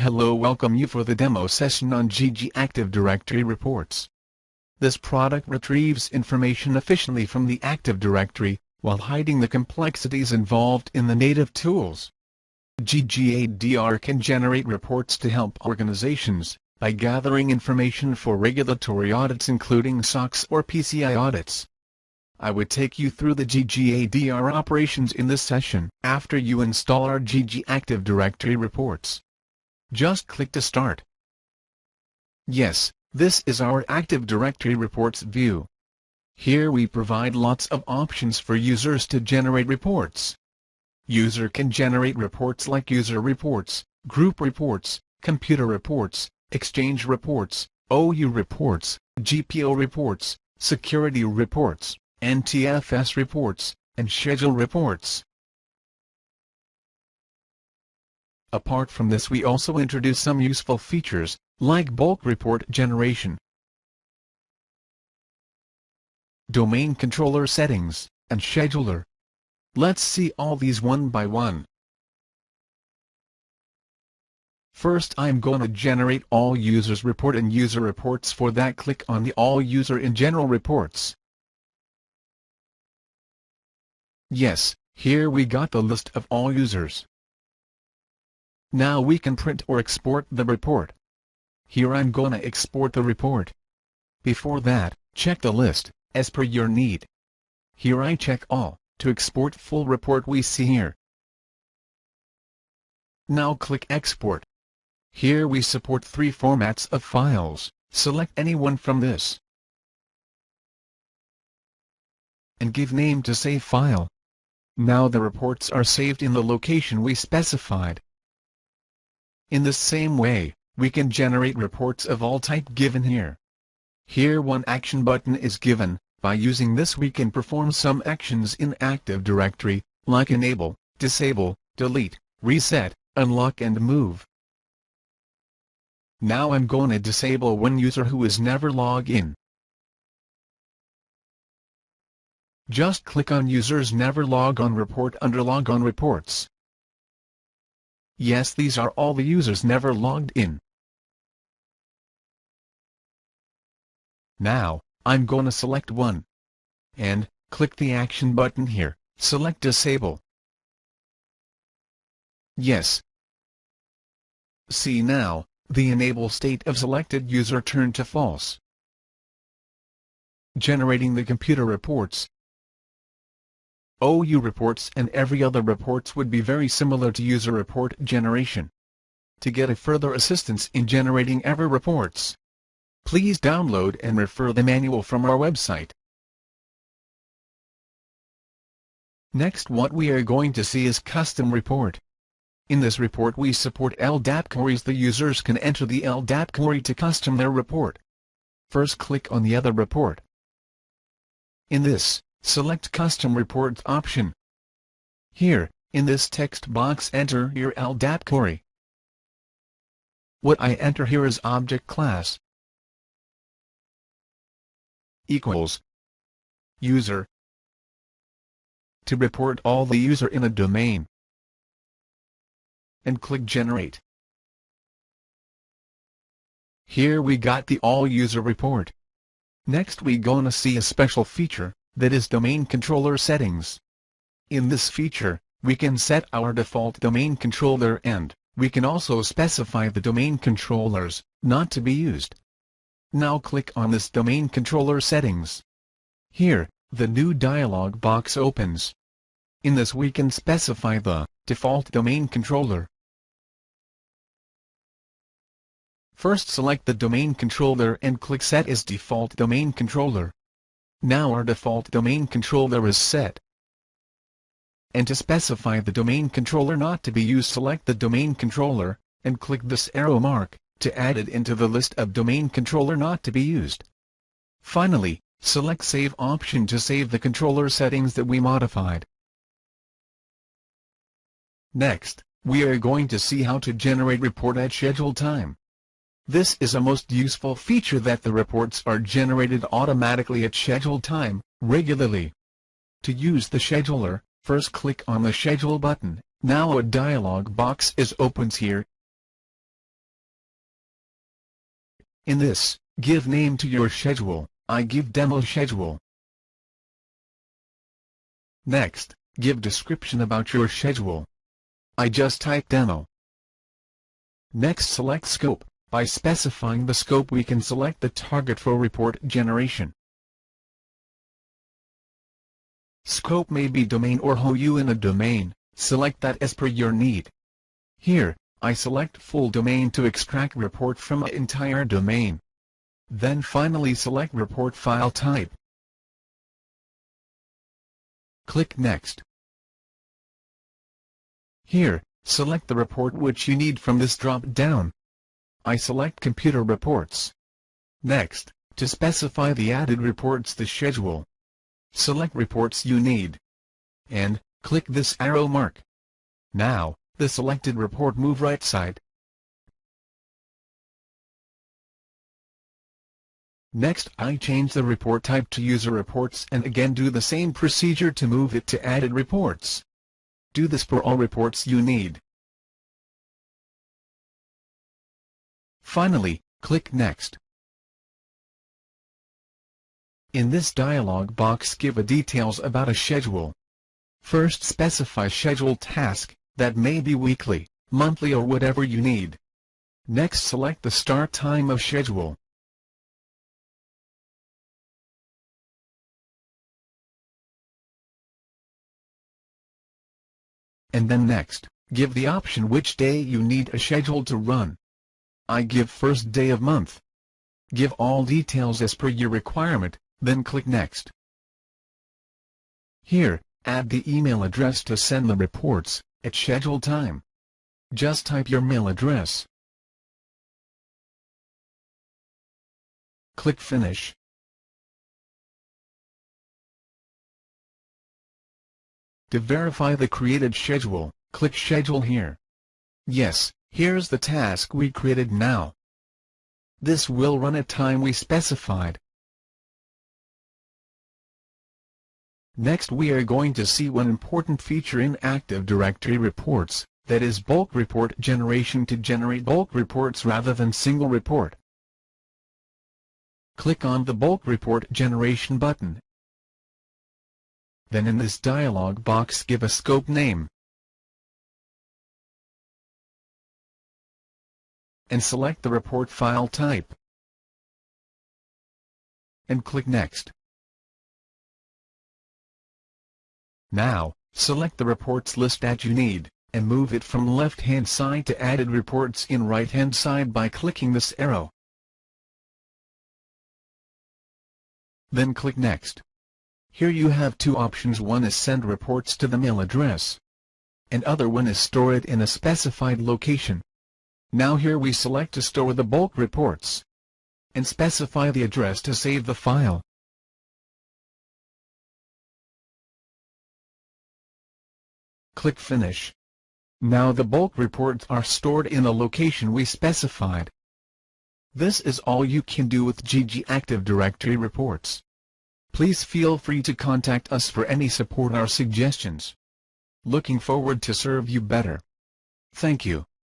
Hello, welcome you for the demo session on JiJi Active Directory Reports. This product retrieves information efficiently from the Active Directory, while hiding the complexities involved in the native tools. JiJi ADR can generate reports to help organizations by gathering information for regulatory audits including SOX or PCI audits. I would take you through the JiJi ADR operations in this session after you install our JiJi Active Directory Reports. Just click to start. Yes, this is our Active Directory Reports view. Here we provide lots of options for users to generate reports. User can generate reports like user reports, group reports, computer reports, exchange reports, OU reports, GPO reports, security reports, NTFS reports, and schedule reports. Apart from this, we also introduce some useful features, like bulk report generation, domain controller settings, and scheduler. Let's see all these one by one. First, I'm gonna generate all users report and user reports. For that, click on the all user in general reports. Yes, here we got the list of all users. Now we can print or export the report. Here I'm gonna export the report. Before that, check the list, as per your need. Here I check all, to export full report we see here. Now click Export. Here we support 3 formats of files, select any one from this. And give name to save file. Now the reports are saved in the location we specified. In the same way, we can generate reports of all type given here. Here one action button is given. By using this we can perform some actions in Active Directory, like enable, disable, delete, reset, unlock and move. Now I'm gonna disable one user who is never logged in. Just click on Users Never Log On report under Log On Reports. Yes, these are all the users never logged in. Now, I'm gonna select one. And, click the action button here, select Disable. Yes. See now, the enable state of selected user turned to false. Generating the computer reports, OU reports and every other reports would be very similar to user report generation. To get a further assistance in generating every reports, please download and refer the manual from our website. Next, what we are going to see is Custom Report. In this report we support LDAP queries. The users can enter the LDAP query to custom their report. First, click on the other report. In this, select Custom Reports option. Here, in this text box, enter your LDAP query. What I enter here is object class equals user to report all the user in a domain, and click Generate. Here we got the all user report. Next we gonna see a special feature, that is domain controller settings. In this feature, we can set our default domain controller and we can also specify the domain controllers not to be used. Now click on this domain controller settings. Here, the new dialog box opens. In this we can specify the default domain controller. First, select the domain controller and click Set as default domain controller. Now our default domain controller is set. And to specify the domain controller not to be used, select the domain controller, and click this arrow mark, to add it into the list of domain controller not to be used. Finally, select Save option to save the controller settings that we modified. Next, we are going to see how to generate report at scheduled time. This is a most useful feature that the reports are generated automatically at scheduled time, regularly. To use the scheduler, first click on the Schedule button. Now a dialog box opens here. In this, give name to your schedule. I give demo schedule. Next, give description about your schedule. I just type demo. Next, select scope. By specifying the scope, we can select the target for report generation. Scope may be domain or who in a domain. Select that as per your need. Here, I select full domain to extract report from an entire domain. Then finally select report file type. Click Next. Here, select the report which you need from this drop-down. I select Computer Reports. Next, to specify the added reports the schedule, select reports you need. And, click this arrow mark. Now, the selected report move right side. Next, I change the report type to user reports and again do the same procedure to move it to added reports. Do this for all reports you need. Finally, click Next. In this dialog box, give a details about a schedule. First, specify scheduled task, that may be weekly, monthly or whatever you need. Next, select the start time of schedule. And then next, give the option which day you need a schedule to run. I give first day of month. Give all details as per your requirement, then click Next. Here, add the email address to send the reports, at scheduled time. Just type your mail address. Click Finish. To verify the created schedule, click Schedule here. Yes, here's the task we created now. This will run at time we specified. Next, we are going to see one important feature in Active Directory Reports, that is bulk report generation to generate bulk reports rather than single report. Click on the Bulk Report Generation button. Then in this dialog box, give a scope name. And select the report file type. And click Next. Now, select the reports list that you need, and move it from left-hand side to added reports in right-hand side by clicking this arrow. Then click Next. Here you have two options. One is send reports to the mail address, and other one is store it in a specified location. Now here we select to store the bulk reports, and specify the address to save the file. Click Finish. Now the bulk reports are stored in the location we specified. This is all you can do with JiJi Active Directory Reports. Please feel free to contact us for any support or suggestions. Looking forward to serve you better. Thank you.